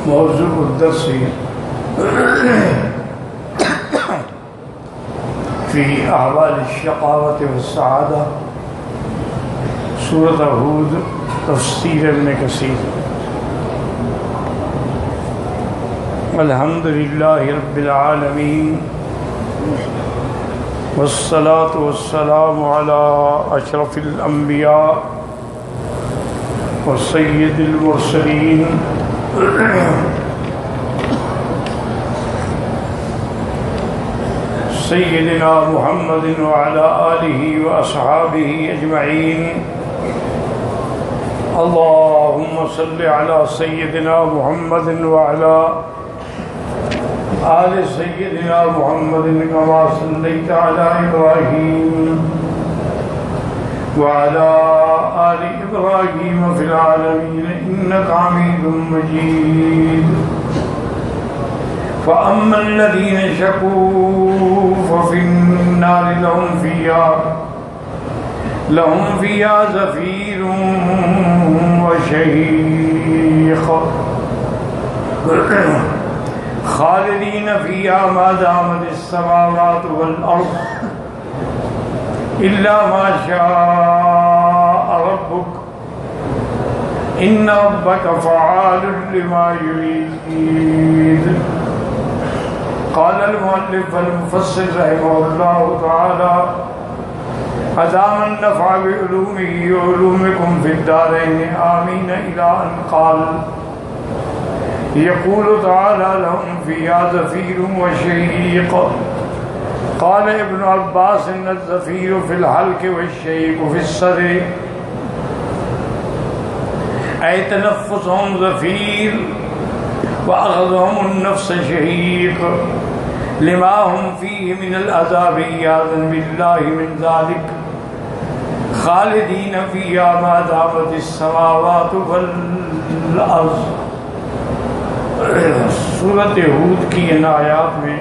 موضوع الدرس في أحوال الشقاوة والسعادة سورة هود تفسير ابن كثير. الحمد لله رب العالمين والصلاة والسلام على أشرف الأنبياء وسيد المرسلين سيدنا محمد وعلى آله وأصحابه أجمعين. اللهم صل على سيدنا محمد وعلى آل سيدنا محمد كما صليت على إبراهيم وعلى آل إبراهيم في العالمين إنك حميد مجيد. فأما الذين شقوا ففي النار لهم فيها زفير وشهيق خالدين فيها ما دامت السماوات والأرض إلا ما شاء ربك إن ربك فعال لما يريد. قال المؤلف المفسر رحمه الله تعالى أدام النفع بعلومه وعلومكم في الدارين آمين إلى أن قال يقول تعالى لهم فيها زفير وشهيق. قال ابن عباس إن الزفير في الحلق والشهيق في الصدر أي تنفسهم زفير وأخذهم النفس شهيق لما هم فيه من العذاب عياذا بالله من ذلك خالدين فيها ما دامت السماوات والأرض. سورۃ ہود کی ان آیات میں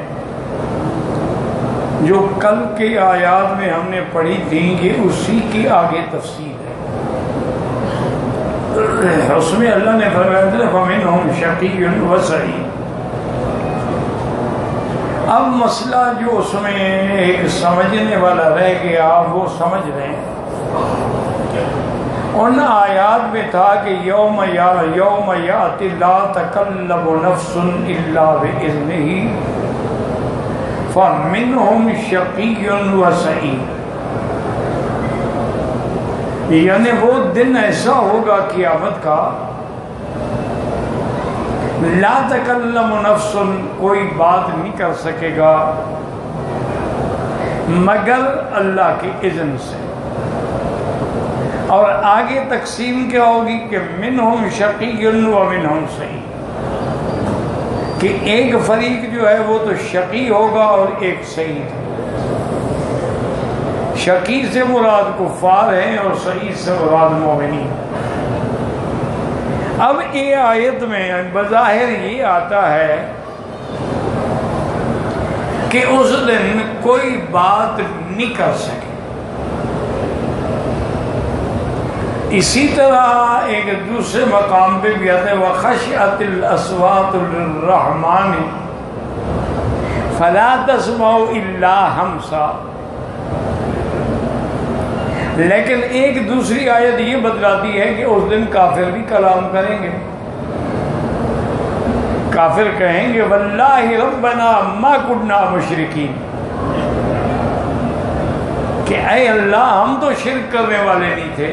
جو کل کے آیات میں ہم نے پڑھی تھی یہ اسی کی آگے تفصیل ہے. اس میں اللہ نے فرمایا تھا فَمِنْهُمْ شَقِيٌّ وَسَعِيدٌ. اب مسئلہ جو اس میں ایک سمجھنے والا رہ گیا وہ سمجھ رہے ہیں. ان آیات میں تھا کہ یوم یاتی لا تکلم نفس الا باذنہ فمنہم شقی وسعید. یعنی وہ دن ایسا ہوگا قیامت کا لا تکلم نفس کوئی بات نہیں کر سکے گا مگر اللہ کے اذن سے. اور آگے تقسیم کیا ہوگی کہ منہم شقی و منہم سعید کہ ایک فریق جو ہے وہ تو شقی ہوگا اور ایک سعید. شقی سے مراد کفار ہیں اور سعید سے مراد مومنین. اب یہ آیت میں بظاہر یہ آتا ہے کہ اس دن کوئی بات نہیں کر سکے. اسی طرح ایک دوسرے مقام پہ بھی آتا ہے وَخَشْعَتِ الْأَصْوَاتُ لِلرَّحْمَنِ فَلَا تَسْمَعُ إِلَّا حَمْسًا. لیکن ایک دوسری آیت یہ بتلاتی ہے کہ اس دن کافر بھی کلام کریں گے. کافر کہیں گے وَاللَّهِ رَبَّنَا مَا كُنَّا مُشْرِكِينَ کہ اے اللہ ہم تو شرک کرنے والے نہیں تھے.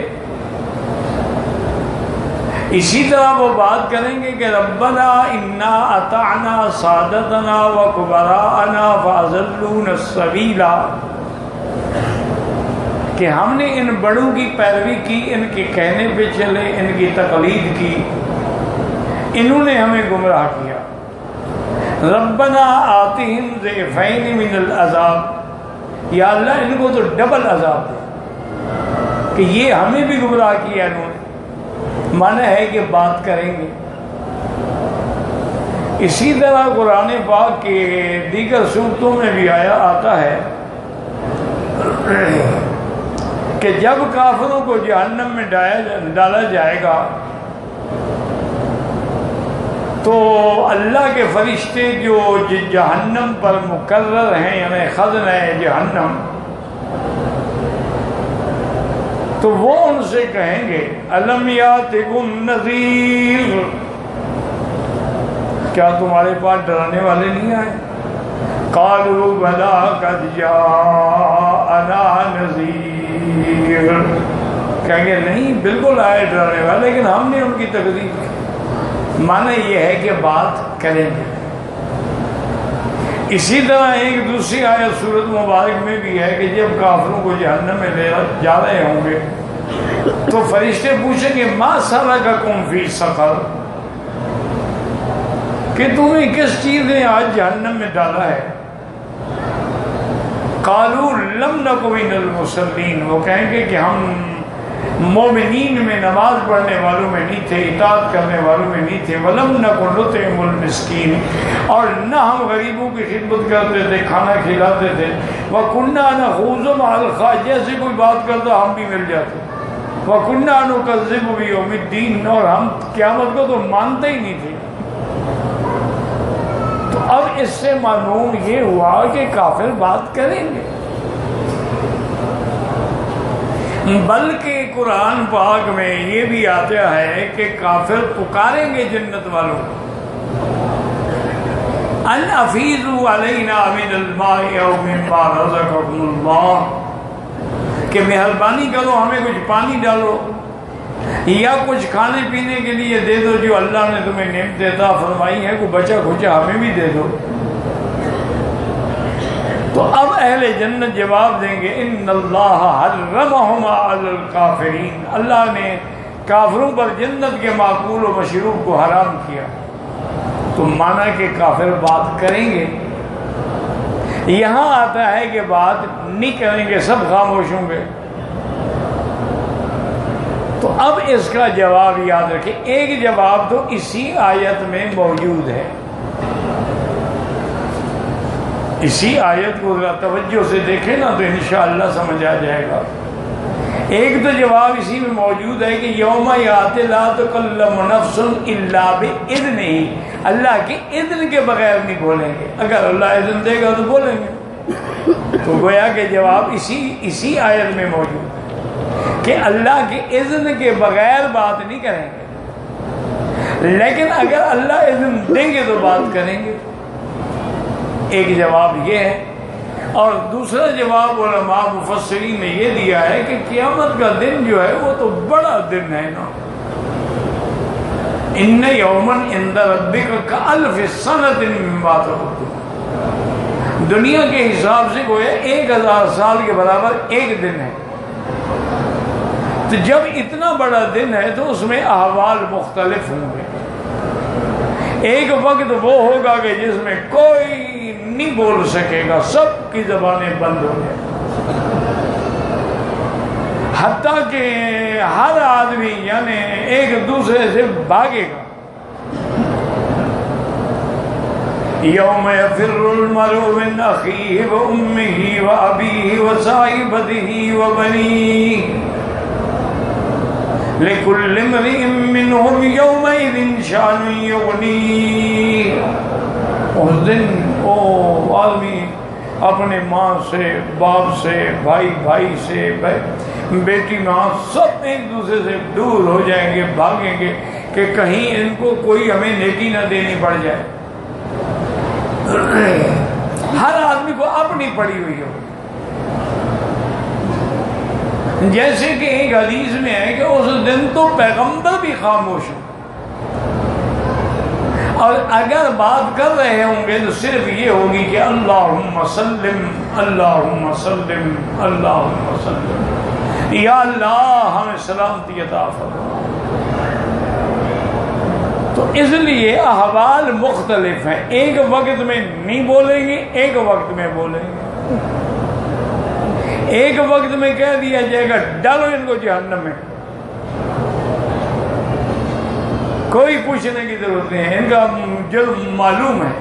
اسی طرح وہ بات کریں گے کہ ربنا انا اطعنا سادتنا وکبراءنا فاضلونا السبیل کہ ہم نے ان بڑوں کی پیروی کی، ان کے کہنے پہ چلے، ان کی تقلید کی، انہوں نے ہمیں گمراہ کیا. ربنا آتہم ضعفین من العذاب یا اللہ ان کو تو ڈبل عذاب دے کہ یہ ہمیں بھی گمراہ کیا انہوں نے. معنی ہے کہ بات کریں گے. اسی طرح قرآن پاک کے دیگر صورتوں میں بھی آتا ہے کہ جب کافروں کو جہنم میں ڈالا جائے گا تو اللہ کے فرشتے جو جہنم پر مقرر ہیں، یعنی خزنہ جہنم، تو وہ ان سے کہیں گے الم یاتکم نذیر، کیا تمہارے پاس ڈرانے والے نہیں آئے؟ قالوا بلا قد جاءنا نذیر، کہیں گے نہیں بالکل آئے ڈرانے والے، لیکن ہم نے ان کی تکذیب کی۔ معنی یہ ہے کہ بات کریں گے۔ اسی طرح ایک دوسری آیت سورۃ مبارک میں بھی ہے کہ جب کافروں کو جہنم میں لے جا رہے ہوں گے تو فرشتے پوچھیں گے ما سلککم فی سقر، کہ تمہیں کس چیز نے آج جہنم میں ڈالا ہے؟ قالوا لم نک من المصلین، وہ کہیں گے کہ ہم مومنین میں، نماز پڑھنے والوں میں نہیں تھے، اطاعت کرنے والوں میں نہیں تھے، ولم نک نطعم المسکین، اور نہ ہم غریبوں کی خدمت کرتے تھے، کھانا کھلاتے تھے، وَكُنَّا نَخُوضُ مَعَ الْخَائِضِينَ، جیسے کوئی بات کرتا ہم بھی مل جاتے، وَكُنَّا نُكَذِّبُ بِيَوْمِ الدِّينِ، اور ہم قیامت کو تو مانتے ہی نہیں تھے۔ تو اب اس سے معلوم یہ ہوا کہ کافر بات کریں گے، بلکہ قرآن پاک میں یہ بھی آتا ہے کہ کافر پکاریں گے جنت والوں کو، ان افیضوا علینا من الماء او مما رزقکم اللہ، کہ مہربانی کرو ہمیں کچھ پانی ڈالو یا کچھ کھانے پینے کے لیے دے دو جو اللہ نے تمہیں نعمت عطا فرمائی ہے، کوئی بچا کھچا ہمیں بھی دے دو۔ تو اب اہل جنت جواب دیں گے ان اللہ حرمہما علی الکافرین، اللہ نے کافروں پر جنت کے معقول و مشروب کو حرام کیا۔ تو مانا کہ کافر بات کریں گے، یہاں آتا ہے کہ بات نہیں کریں گے، سب خاموش ہوں گے۔ تو اب اس کا جواب یاد رکھیں، ایک جواب تو اسی آیت میں موجود ہے، اسی آیت کو ذرا توجہ سے دیکھیں نا تو انشاءاللہ سمجھ آ جائے گا۔ ایک تو جواب اسی میں موجود ہے کہ یوم یات لا تکلم نفس الا باذنہ، اللہ کے اذن کے بغیر نہیں بولیں گے، اگر اللہ اذن دے گا تو بولیں گے۔ تو گویا کہ جواب اسی آیت میں موجود ہے کہ اللہ کے اذن کے بغیر بات نہیں کریں گے، لیکن اگر اللہ اذن دیں گے تو بات کریں گے۔ ایک جواب یہ ہے، اور دوسرا جواب علماء مفسرین نے یہ دیا ہے کہ قیامت کا دن جو ہے وہ تو بڑا دن ہے نا، ان یوما عند ربک کالف سنۃ مما تعدون، دنیا کے حساب سے گویا 1000 سال کے برابر ایک دن ہے۔ تو جب اتنا بڑا دن ہے تو اس میں احوال مختلف ہوں گے۔ ایک وقت وہ ہوگا کہ جس میں کوئی نہیں بول سکے گا، سب کی زبانیں بند ہو جائیں، حتیٰ کہ ہر آدمی یعنی ایک دوسرے سے بھاگے گا۔ یوم یفر المرء من اخیہ وامہ وابیہ وصاحبتہ وبنیہ لکل امرئ منہم یومئذ شأن یغنیہ۔ اس دن وہ آدمی اپنے ماں سے، باپ سے، بھائی سے، بیٹی ماں، سب ایک دوسرے سے دور ہو جائیں گے، بھاگیں گے کہ کہیں ان کو کوئی ہمیں نیکی نہ دینی پڑ جائے۔ ہر آدمی کو اپنی پڑی ہوئی ہو، جیسے کہ ایک حدیث میں ہے کہ اس دن تو پیغمبر بھی خاموش ہو، اور اگر بات کر رہے ہوں گے تو صرف یہ ہوگی کہ اللہم سلم اللہم سلم اللہم سلم، یا اللہ ہمیں سلامتی عطا فرما۔ تو اس لیے احوال مختلف ہیں، ایک وقت میں نہیں بولیں گے، ایک وقت میں بولیں گے۔ ایک وقت میں کہہ دیا جائے گا ڈالو ان کو جہنم میں، کوئی پوچھنے کی ضرورت نہیں ہے، ان کا جرم معلوم ہے۔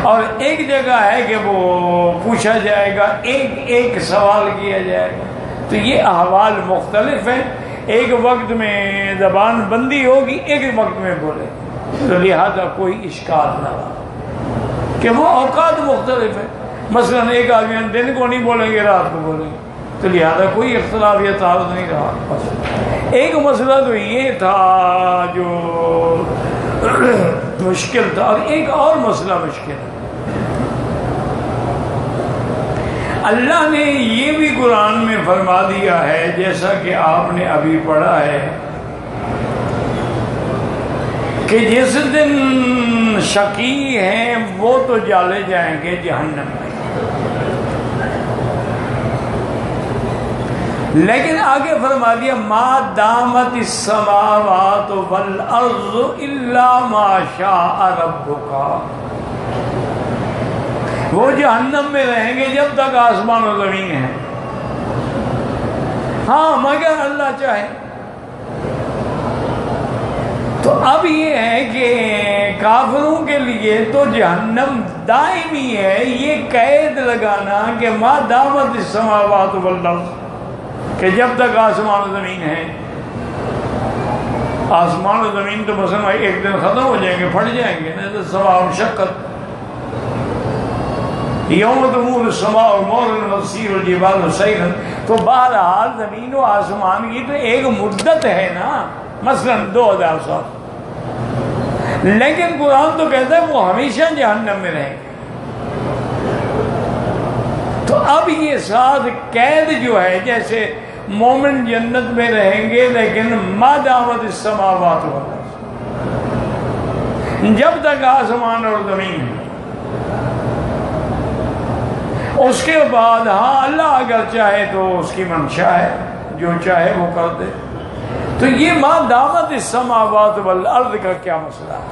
اور ایک جگہ ہے کہ وہ پوچھا جائے گا، ایک سوال کیا جائے گا۔ تو یہ احوال مختلف ہیں، ایک وقت میں زبان بندی ہوگی، ایک وقت میں بولے۔ تو لہذا کوئی اشکال نہ رہا کہ وہ اوقات مختلف ہیں. مثلا ایک آدمی دن کو نہیں بولیں گے، رات کو بولیں گے، تو لہذا کوئی اختلاف یا تعارض نہیں رہا. بس ایک مسئلہ تو یہ تھا جو مشکل تھا، اور ایک اور مسئلہ مشکل ہے. اللہ نے یہ بھی قرآن میں فرما دیا ہے، جیسا کہ آپ نے ابھی پڑھا ہے، کہ جس دن شقی ہیں وہ تو ڈالے جائیں گے جہنم میں. لیکن آگے فرما دیا ما دامت السماوات والارض الا ما شاء ربک، وہ جہنم میں رہیں گے جب تک آسمان و زمین ہیں، ہاں مگر اللہ چاہے. تو اب یہ ہے کہ کافروں کے لیے تو جہنم دائمی ہے. یہ قید لگانا کہ ما دامت السماوات والارض، کہ جب تک آسمان و زمین ہے. آسمان و زمین تو مثلا ایک دن ختم ہو جائیں گے، پھٹ جائیں گے، نہیں تو سوا مشقت. یوم تمور السماء مورا وتسیر الجبال سیرا. تو بہرحال زمین و آسمان کی تو ایک مدت ہے نا، مثلا 2000 سال. لیکن قرآن تو کہتا ہے وہ ہمیشہ جہنم میں رہیں گے. تو اب یہ ساتھ قید جو ہے، جیسے مومن جنت میں رہیں گے لیکن ما دامت السماوات والارض، جب تک آسمان اور زمین ہے. اس کے بعد ہاں اللہ اگر چاہے تو اس کی منشا ہے، جو چاہے وہ کر دے. تو یہ ما دامت السماوات والارض کا کیا مسئلہ ہے؟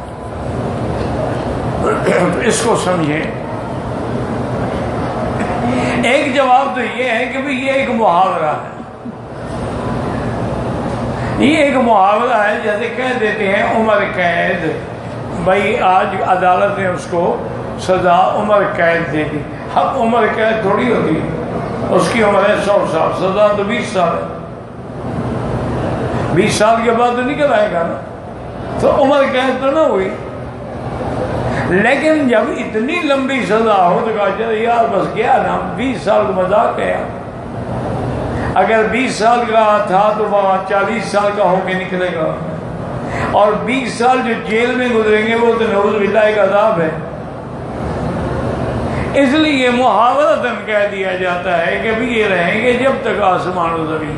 تو اس کو سمجھیں. ایک جواب تو یہ ہے کہ یہ ایک محاورہ ہے. یہ ایک محاورہ ہے، جیسے کہہ دیتے ہیں عمر قید. بھائی آج عدالت نے اس کو سزا عمر قید دے دی. اب عمر قید تھوڑی ہوتی ہے، اس کی عمر ہے 100 سال، سزا تو 20 سال ہے. 20 سال کے بعد تو نکل آئے گا نا. تو عمر قید تو نہ ہوئی. لیکن جب اتنی لمبی سزا ہو تو کہا چلے یار بس گیا نا، 20 سال کا مذاق گیا. اگر 20 سال کا تھا تو وہاں 40 سال کا ہو کے نکلے گا، اور 20 سال جو جیل میں گزریں گے وہ تو نعوذ باللہ ایک عذاب ہے. اس لیے محاورتاً کہہ دیا جاتا ہے کہ بھی یہ رہیں گے جب تک آسمان و زمین.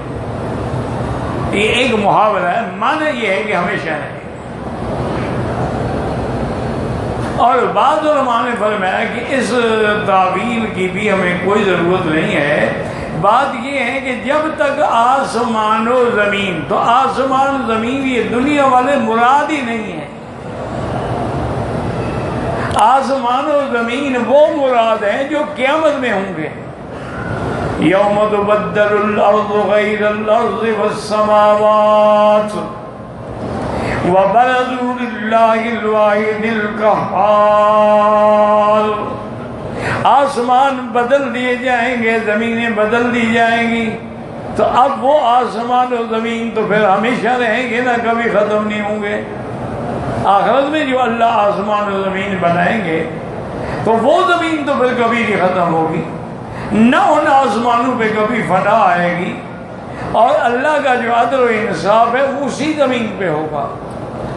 یہ ایک محاورہ ہے، معنی یہ ہے کہ ہمیشہ رہیں گے. اور بعض علماء نے فرمایا کہ اس تعبیر کی بھی ہمیں کوئی ضرورت نہیں ہے. بات یہ ہے کہ جب تک آسمان و زمین، تو آسمان و زمین یہ دنیا والے مراد ہی نہیں ہے. آسمان و زمین وہ مراد ہیں جو قیامت میں ہوں گے. یوم تبدل الارض غیر الارض والسماوات وبرزوا للہ الواحد القہار. آسمان بدل دیے جائیں گے، زمینیں بدل دی جائیں گی. تو اب وہ آسمان و زمین تو پھر ہمیشہ رہیں گے نا، کبھی ختم نہیں ہوں گے. آخرت میں جو اللہ آسمان و زمین بنائیں گے تو وہ زمین تو پھر کبھی نہیں ختم ہوگی، نہ ان آسمانوں پہ کبھی فنا آئے گی. اور اللہ کا جو عدل و انصاف ہے اسی زمین پہ ہوگا.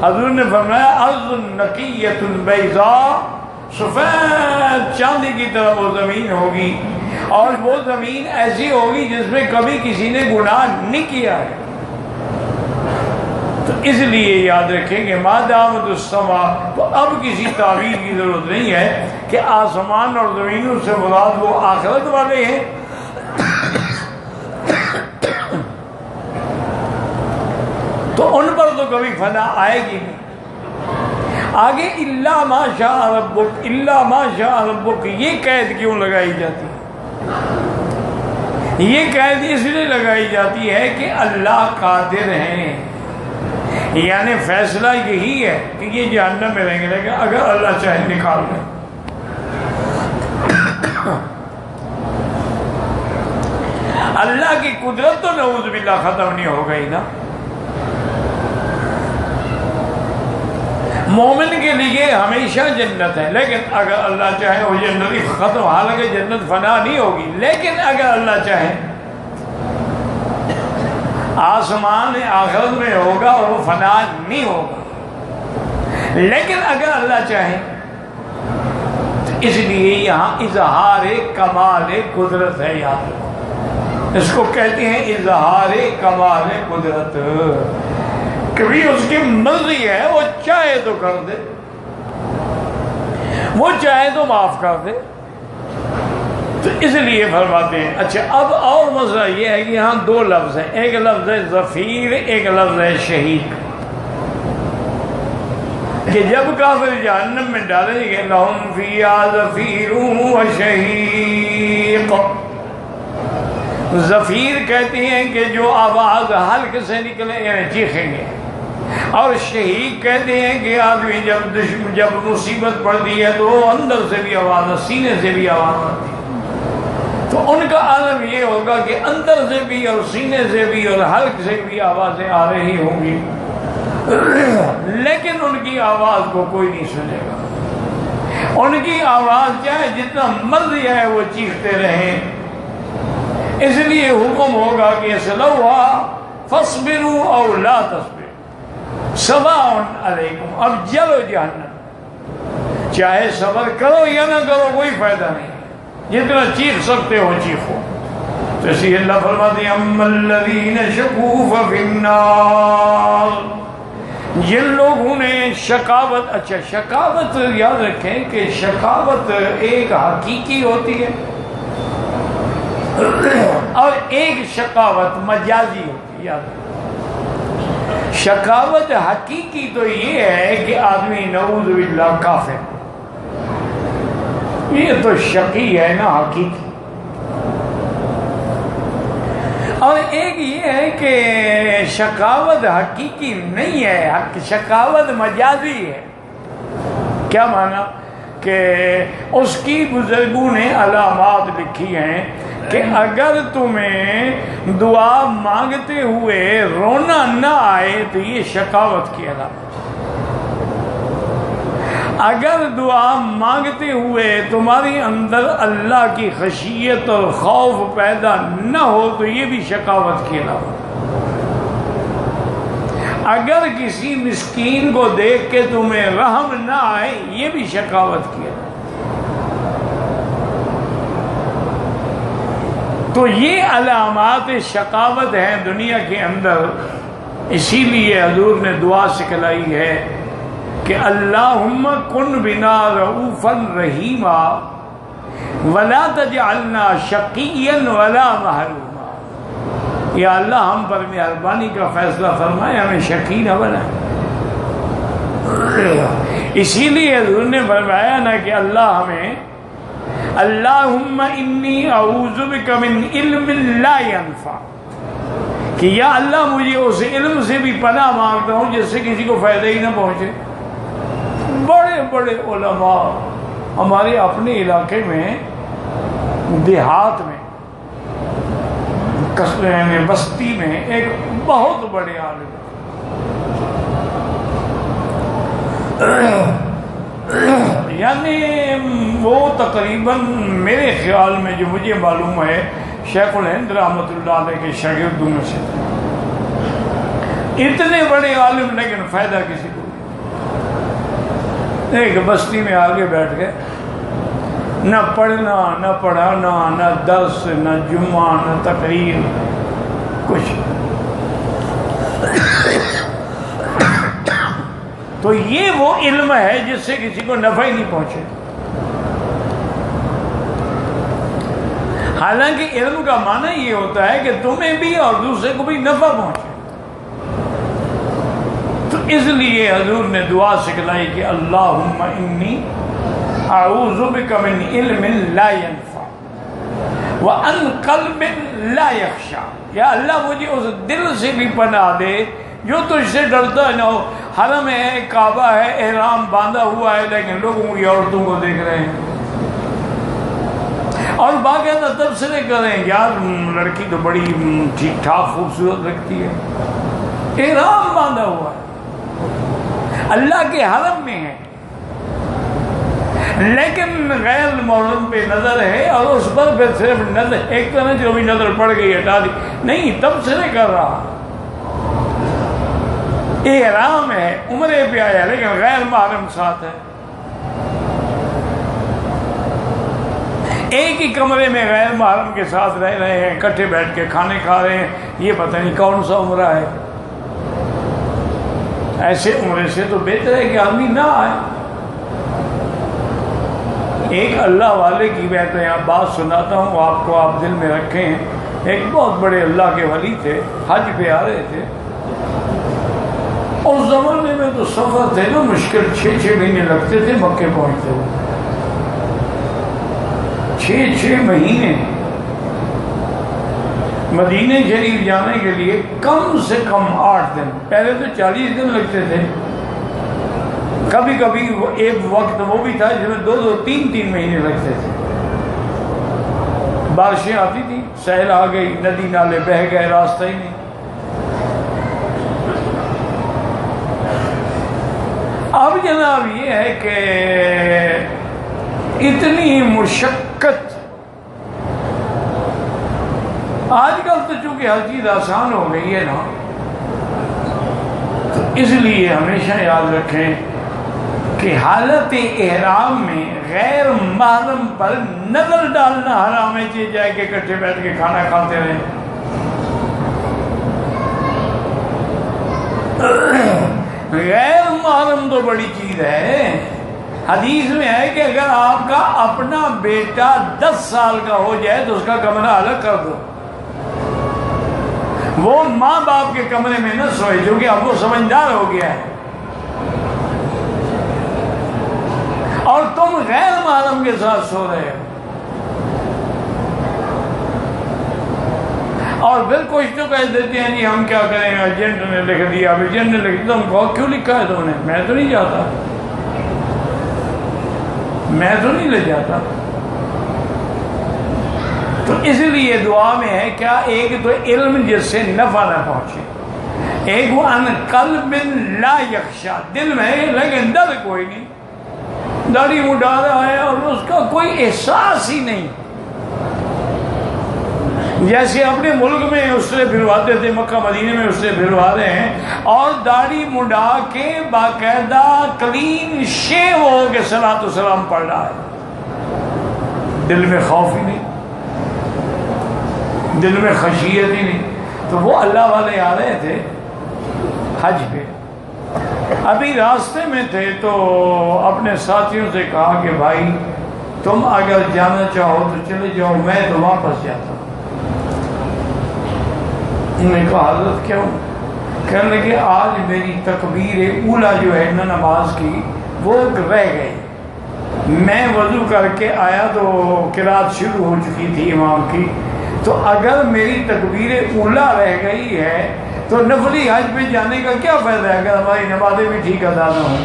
حضور نے فرمایا ارض نقیۃ بیضاء، سفید چاندی کی طرح وہ زمین ہوگی، اور وہ زمین ایسی ہوگی جس میں کبھی کسی نے گناہ نہیں کیا ہے. تو اس لیے یاد رکھیں کہ ما دامت السماء، تو اب کسی تعویل کی ضرورت نہیں ہے کہ آسمان اور زمینوں سے مراد وہ آخرت والے ہیں. تو ان پر تو کبھی فنا آئے گی نہیں. آگے الا ما شاء ربک، الا ما شاء ربک، یہ قید کیوں لگائی جاتی ہے؟ یہ قید اس لیے لگائی جاتی ہے کہ اللہ قادر ہیں. یعنی فیصلہ یہی ہے کہ یہ جہنم میں رہیں گے، لیکن اگر اللہ چاہے نکال لیں. اللہ کی قدرت تو نعوذ باللہ ختم نہیں ہو گئی نا. مومن کے لیے ہمیشہ جنت ہے، لیکن اگر اللہ چاہے وہ جنت ختم، حالانکہ جنت فنا نہیں ہوگی، لیکن اگر اللہ چاہے آسمان آخرت میں ہوگا اور وہ فنا نہیں ہوگا، لیکن اگر اللہ چاہے تو اس لیے یہاں اظہار کمال قدرت ہے، یاد رکھو اس کو کہتے ہیں اظہار کمال قدرت۔ کبھی اس کی مرضی ہے، وہ چاہے تو کر دے، وہ چاہے تو معاف کر دے، تو اس لیے فرماتے ہیں۔ اچھا اب اور مسئلہ یہ ہے کہ یہاں دو لفظ ہیں، ایک لفظ ہے ظفیر، ایک لفظ ہے شہید، کہ جب کافر جہنم میں ڈالیں گے لہم فیہا ظفیر و شہیق۔ ظفیر کہتے ہیں کہ جو آواز حلق سے نکلے یعنی چیخیں گے، اور شہید کہتے ہیں کہ آدمی جب مصیبت پڑتی ہے تو اندر سے بھی آواز، سینے سے بھی آواز آتی ہے، تو ان کا عالم یہ ہوگا کہ اندر سے بھی اور سینے سے بھی اور حلق سے بھی آوازیں آ رہی ہوں گی، لیکن ان کی آواز کو کوئی نہیں سنے گا۔ ان کی آواز چاہے جتنا مرضی ہے وہ چیختے رہیں، اس لیے حکم ہوگا کہ اصلوہا فاصبروا او لا تصبروا سواء علیکم، اب جلو جہنم، چاہے صبر کرو یا نہ کرو کوئی فائدہ نہیں، جتنا چیخ سکتے ہو چیخو۔ تو اسی اللہ فرماتے ہیں اما الذین شقوا ففی النار، جن لوگوں نے شقاوت، اچھا شقاوت یاد رکھیں کہ شقاوت ایک حقیقی ہوتی ہے اور ایک شقاوت مجازی ہوتی ہے، یاد رکھیں۔ شقاوت حقیقی تو یہ ہے کہ آدمی نعوذ باللہ کافر، یہ تو شقی ہے نا حقیقی، اور ایک یہ ہے کہ شقاوت حقیقی نہیں ہے، شقاوت مجازی ہے۔ کیا معنی؟ کہ اس کی بزرگوں نے علامات لکھی ہیں کہ اگر تمہیں دعا مانگتے ہوئے رونا نہ آئے تو یہ شقاوت کی علامت، اگر دعا مانگتے ہوئے تمہاری اندر اللہ کی خشیت اور خوف پیدا نہ ہو تو یہ بھی شقاوت کی علامت، اگر کسی مسکین کو دیکھ کے تمہیں رحم نہ آئے یہ بھی شقاوت کی علامت۔ تو یہ علامات شقاوت ہیں دنیا کے اندر، اسی لیے حضور نے دعا سکھلائی ہے کہ اللہم کن بنا رؤوفا رحیما ولا تجعلنا شقیا ولا محروما، یا اللہ ہم پر مہربانی کا فیصلہ فرمائے، ہمیں شقی نہ بنائے۔ اسی لیے حضور نے فرمایا نا کہ اللہ ہمیں اللہم انی اعوذ بک من علم لا ینفع، کہ یا اللہ مجھے اس علم سے بھی پناہ مانگتا ہوں جس سے کسی کو فائدہ ہی نہ پہنچے۔ بڑے بڑے علماء ہمارے اپنے علاقے میں، دیہات میں، قصبے میں، بستی میں ایک بہت بڑے عالم، یعنی وہ تقریباً میرے خیال میں جو مجھے معلوم ہے شیخ الہند رحمۃ اللہ علیہ کے شاگردوں میں سے، اتنے بڑے عالم لیکن فائدہ کسی کو نہیں۔ ایک بستی میں آگے بیٹھ گئے، نہ پڑھنا نہ پڑھانا، نہ درس نہ جمعہ نہ تقریر، کچھ۔ تو یہ وہ علم ہے جس سے کسی کو نفع ہی نہیں پہنچے۔ حالانکہ علم کا معنی یہ ہوتا ہے کہ تمہیں بھی اور دوسرے کو بھی نفع پہنچے۔ تو اس لیے حضور نے دعا سکھلائی کہ اللہم انی اعوذ بک من علم لا ینفع وان قلب لا یخشع، یا اللہ مجھے اس دل سے بھی پناہ دے جو تجھ سے ڈرتا نہ ہو۔ حرم ہے، کعبہ ہے، احرام باندھا ہوا ہے، لیکن لوگوں کی عورتوں کو دیکھ رہے ہیں اور باقاعدہ تبصرے کر رہے ہیں، یار لڑکی تو بڑی ٹھیک ٹھاک خوبصورت لگتی ہے، احرام باندھا ہوا ہے، اللہ کے حرم میں ہے، لیکن غیر محرم پہ نظر ہے، اور اس پر پھر صرف نظر ایک طرح جو بھی نظر پڑ گئی ہٹا دی نہیں، تبصرے کر رہا، احرام ہے، عمرے پہ آیا لیکن غیر محرم ساتھ ہے، ایک ہی کمرے میں غیر محرم کے ساتھ رہ رہے ہیں، اکٹھے بیٹھ کے کھانے کھا رہے ہیں، یہ پتہ نہیں کون سا عمرہ ہے۔ ایسے عمرے سے تو بہتر ہے کہ آدمی نہ آئے۔ ایک اللہ والے کی میں تو یہاں بات سناتا ہوں آپ کو، آپ دل میں رکھیں۔ ایک بہت بڑے اللہ کے ولی تھے، حج پہ آ رہے تھے، اس زمانے میں تو سفر تھے نا مشکل، 6 مہینے لگتے تھے مکے پہنچتے ہوئے، 6 مہینے۔ مدینہ شریف جانے کے لیے کم سے کم 8 دن، پہلے تو 40 دن لگتے تھے، کبھی کبھی ایک وقت وہ بھی تھا جس میں 2-3 مہینے لگتے تھے۔ بارشیں آتی تھی، سیل آ گئی، ندی نالے بہہ گئے، راستہ ہی نہیں۔ اب جناب یہ ہے کہ اتنی مشقت، آج کل تو چونکہ ہر چیز آسان ہو گئی ہے نا، تو اس لیے ہمیشہ یاد رکھیں کہ حالت احرام میں غیر محرم پر نظر ڈالنا حرام ہے، چیز جائے کہ اکٹھے بیٹھ کے کھانا کھاتے رہیں۔ غیر محرم تو بڑی چیز ہے، حدیث میں ہے کہ اگر آپ کا اپنا بیٹا 10 سال کا ہو جائے تو اس کا کمرہ الگ کر دو، وہ ماں باپ کے کمرے میں نہ سوئے، کیونکہ اب وہ سمجھدار ہو گیا ہے، اور تم غیر محرم کے ساتھ سو رہے ہو۔ اور پھر کچھ تو کہہ دیتے ہیں جی ہم کیا کریں، ایجنٹ نے لکھ دیا، اب ایجنٹ نے لکھ دیا، تم کو کیوں لکھا ہے تم نے؟ میں تو نہیں جاتا، میں تو نہیں لے جاتا۔ تو اس لیے دعا میں ہے کیا، ایک تو علم جس سے نفع نہ پہنچے، ایک وہ ان قلب لا یخشا، دل میں ہے لیکن ڈر کوئی نہیں، داڑھی مڈا رہا ہے اور اس کا کوئی احساس ہی نہیں، جیسے اپنے ملک میں اسے پھرواتے تھے، مکہ مدینے میں اسے پھروا رہے ہیں، اور داڑھی مڈا کے باقاعدہ کلین شیو ہو کے صلاۃ و سلام پڑھ رہا ہے، دل میں خوف ہی نہیں، دل میں خشیت ہی نہیں۔ تو وہ اللہ والے آ رہے تھے حج پہ، ابھی راستے میں تھے تو اپنے ساتھیوں سے کہا کہ بھائی تم اگر جانا چاہو تو چلے جاؤ، میں تو واپس جاتا ہوں۔ انہوں نے کہا حضرت کیوں؟ کہنے لگے آج میری تکبیر اولا جو ہے نا نماز کی وہ رہ گئی، میں وضو کر کے آیا تو قرات شروع ہو چکی تھی امام کی، تو اگر میری تکبیر اولا رہ گئی ہے تو نفلی حج پہ جانے کا کیا فائدہ ہے اگر ہماری نمازیں بھی ٹھیک ادا نہ ہوں؟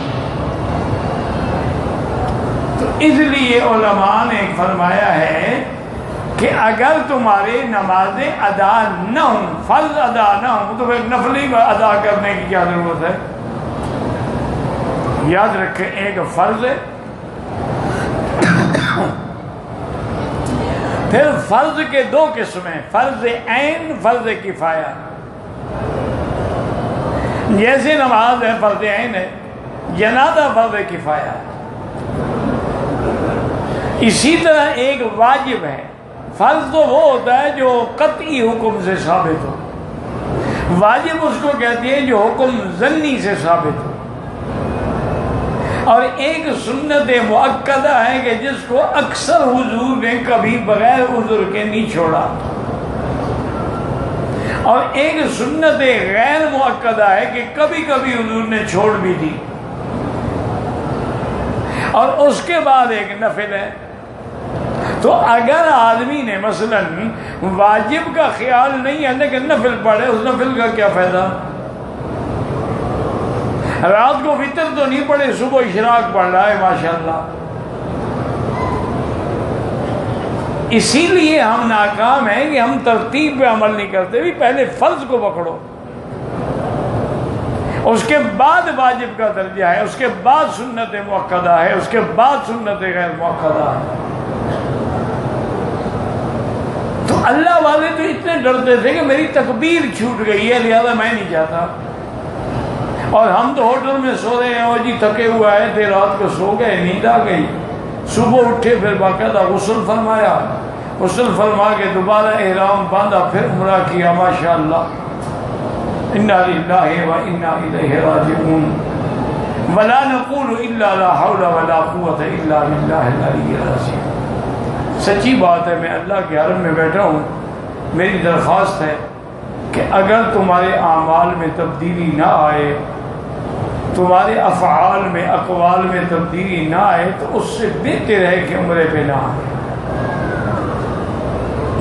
تو اس لیے علماء نے فرمایا ہے کہ اگر تمہارے نمازیں ادا نہ ہوں، فرض ادا نہ ہوں، تو پھر نفلی ادا کرنے کی کیا ضرورت ہے؟ یاد رکھیں ایک فرض ہے، پھر فرض کے 2 قسمیں، فرض عین، فرض کفایہ۔ جیسے نماز ہے فرض عین ہے، جنازہ فرض کفایہ، اسی طرح ایک واجب ہے۔ فرض تو وہ ہوتا ہے جو قطعی حکم سے ثابت ہو، واجب اس کو کہتے ہیں جو حکم ظنی سے ثابت ہو، اور ایک سنت مؤکدہ ہے کہ جس کو اکثر حضور نے کبھی بغیر عذر کے نہیں چھوڑا، اور ایک سنت غیر مؤکدہ ہے کہ کبھی کبھی حضور نے چھوڑ بھی دی، اور اس کے بعد ایک نفل ہے۔ تو اگر آدمی نے مثلا واجب کا خیال نہیں ہے لیکن نفل پڑھے، اس نفل کا کیا فائدہ؟ رات کو وتر تو نہیں پڑھے، صبح اشراق پڑھ رہا ہے ماشاءاللہ۔ اسی لیے ہم ناکام ہیں کہ ہم ترتیب پہ عمل نہیں کرتے، بھی پہلے فرض کو پکڑو۔ اس کے بعد واجب کا درجہ ہے، اس کے بعد سنت مؤکدہ ہے، اس کے بعد سنت غیر مؤکدہ ہے۔ تو اللہ والے تو اتنے ڈرتے تھے کہ میری تکبیر چھوٹ گئی ہے لہذا میں نہیں جاتا، اور ہم تو ہوٹل میں سو رہے ہیں اور جی تھکے ہوئے آئے تھے، رات کو سو گئے، نیند آ گئی، صبح اٹھے پھر باقاعدہ غسل فرمایا، غسل فرما کے دوبارہ احرام باندھا، پھر عمرہ کیا، ماشاءاللہ، انا للہ و انا الیہ راجعون، ولا نقول الا لا حول ولا قوۃ الا باللہ العلی العظیم۔ سچی بات ہے، میں اللہ کے حرم میں بیٹھا ہوں، میری درخواست ہے کہ اگر تمہارے اعمال میں تبدیلی نہ آئے، تمہارے افعال میں اقوال میں تبدیلی نہ آئے، تو اس سے بہتر ہے کہ عمرے پہ نہ آئے۔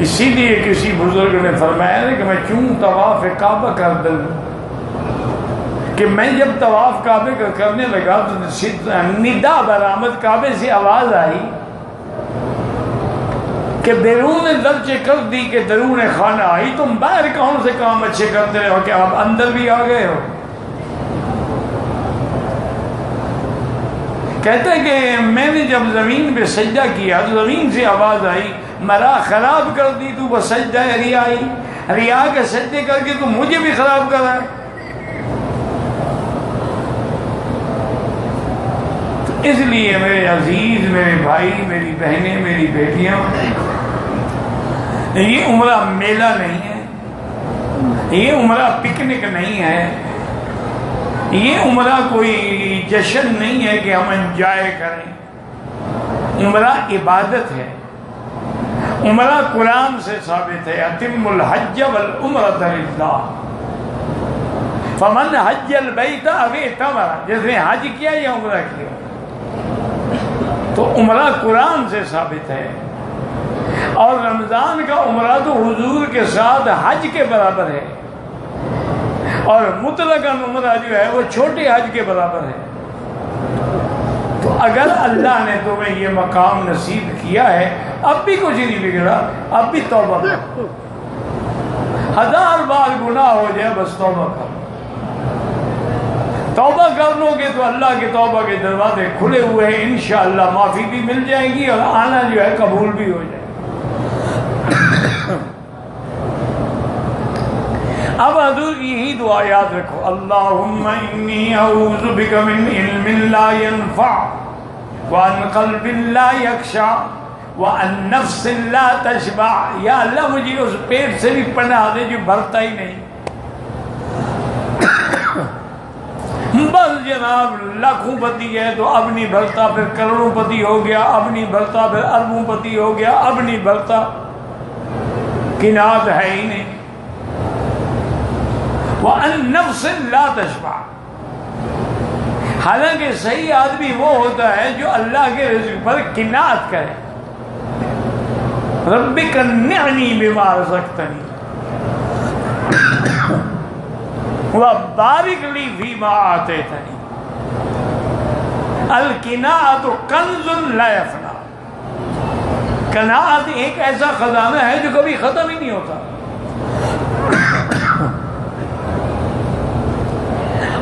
اسی لیے کسی بزرگ نے فرمایا کہ میں کیوں طواف کعبہ کر دوں، کہ میں جب طواف کعبے کا کرنے لگا تو ندا برآمد، کعبے سے آواز آئی کہ بیرون درچے کر دی کہ درون خانہ آئی، تم باہر کون سے کام اچھے کرتے رہے ہو کہ آپ اندر بھی آ گئے ہو۔ کہتے ہیں کہ میں نے جب زمین پہ سجدہ کیا تو زمین سے آواز آئی، مرا خراب کر دی تو بس سجدہ ریائی، ریا کے سجدے کر کے تو مجھے بھی خراب کرا ہے۔ تو اس لیے میرے عزیز، میرے بھائی، میری بہنیں، میری بیٹیاں، یہ عمرہ میلہ نہیں ہے، یہ عمرہ پکنک نہیں ہے، یہ عمرہ کوئی جشن نہیں ہے کہ ہم انجوائے کریں، عمرہ عبادت ہے۔ عمرہ قرآن سے ثابت ہے، اتم الحج والعمرۃ للہ، فمن حج البیت او اعتمر، جس نے حج کیا یا عمرہ کیا، تو عمرہ قرآن سے ثابت ہے۔ اور رمضان کا عمرہ تو حضور کے ساتھ حج کے برابر ہے، اور مطلقاً عمرہ جو ہے وہ چھوٹے حج کے برابر ہے۔ تو اگر اللہ نے تمہیں یہ مقام نصیب کیا ہے، اب بھی کچھ نہیں بگڑا، اب بھی توبہ کرو، 1000 بار گناہ ہو جائے بس توبہ کرو، توبہ کر لو گے تو اللہ کے توبہ کے دروازے کھلے ہوئے ہیں، انشاءاللہ معافی بھی مل جائے گی اور آنا جو ہے قبول بھی ہو جائے۔ اب حضور کی یہی دعا یاد رکھو، اللہم انی اعوذ بک من علم لا ينفع وعن قلب لا یخشع وعن نفس لا تشبع، یا اللہ مجھے اس پیٹ سے بھی پناہ دے جو بھرتا ہی نہیں۔ بس جناب لاکھوں پتی ہے تو اب نہیں بھرتا، پھر کروڑوں پتی ہو گیا اب نہیں بھرتا، پھر اربوں پتی ہو گیا اب نہیں بھرتا، قناعت ہے ہی نہیں۔ وَأَن نَفْسٍ لَا تَشْبَعُ، حالانکہ صحیح آدمی وہ ہوتا ہے جو اللہ کے رزق پر قناعت کرے۔ رَبِّ قَنِّعْنِي بِمَا رَزَقْتَنِي وَبَارِكْ لِي فِيمَا آتَيْتَنِي۔ القناعۃ کنز لا یفنیٰ، قناعت ایک ایسا خزانہ ہے جو کبھی ختم ہی نہیں ہوتا۔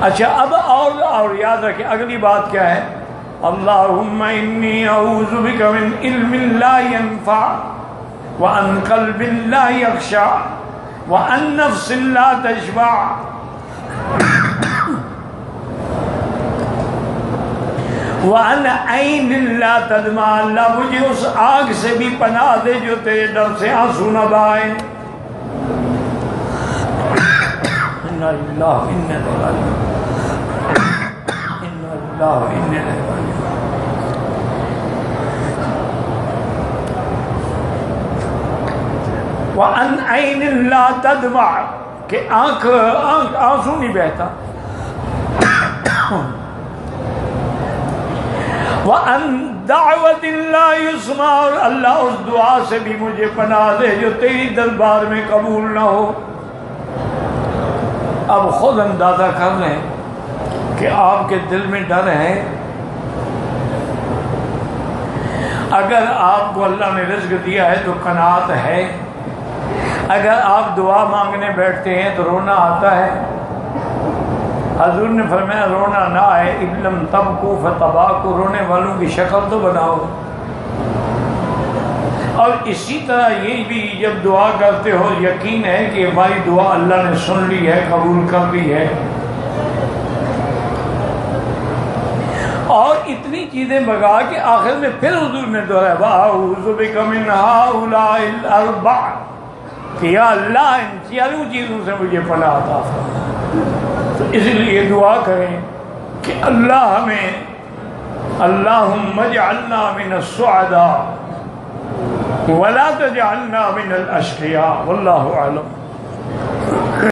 اچھا اب اور یاد رکھیں اگلی بات کیا ہے، اللہم انی اعوذ بک من علم لا ينفع وعن قلب لا یخشع وعن نفس لا تشبع وعن عین لا تدمع، اللہ مجھے اس آگ سے بھی پناہ دے جو تیرے ڈر سے آنسو نہ بہائے۔ انا للہ و انا الیہ راجعون، انا للہ و انا الیہ راجعون۔ وعن عین لا تدمع، کہ آنکھ آنسو نہیں بہتا۔ وَأَن دعوت لا يسمع، اور اللہ اس دعا سے بھی مجھے پناہ دے جو تیری دربار میں قبول نہ ہو۔ اب خود اندازہ کر لیں کہ آپ کے دل میں ڈر ہے، اگر آپ کو اللہ نے رزق دیا ہے تو قناعت ہے، اگر آپ دعا مانگنے بیٹھتے ہیں تو رونا آتا ہے، حضور نے فرمایا رونا نہ آئے ابلم تبکو فتباکو، رونے والوں کی شکل تو بناؤ۔ اور اسی طرح یہ بھی جب دعا کرتے ہو یقین ہے کہ ہماری دعا اللہ نے سن لی ہے، قبول کر لی ہے، اور اتنی چیزیں بگا کے آخر میں پھر حضور نے دعا وَأَعُوذُ بِكَ مِنْ هَٰؤُلَاءِ الْأَرْبَعِ، کہ یا اللہ ان چاروں چیزوں سے مجھے پناہ عطا فرما۔ تو اس لیے دعا کریں کہ اللہ ہمیں اللہم اجعلنا من السعداء ولا تجعلنا من الاشقیاء، واللہ اعلم۔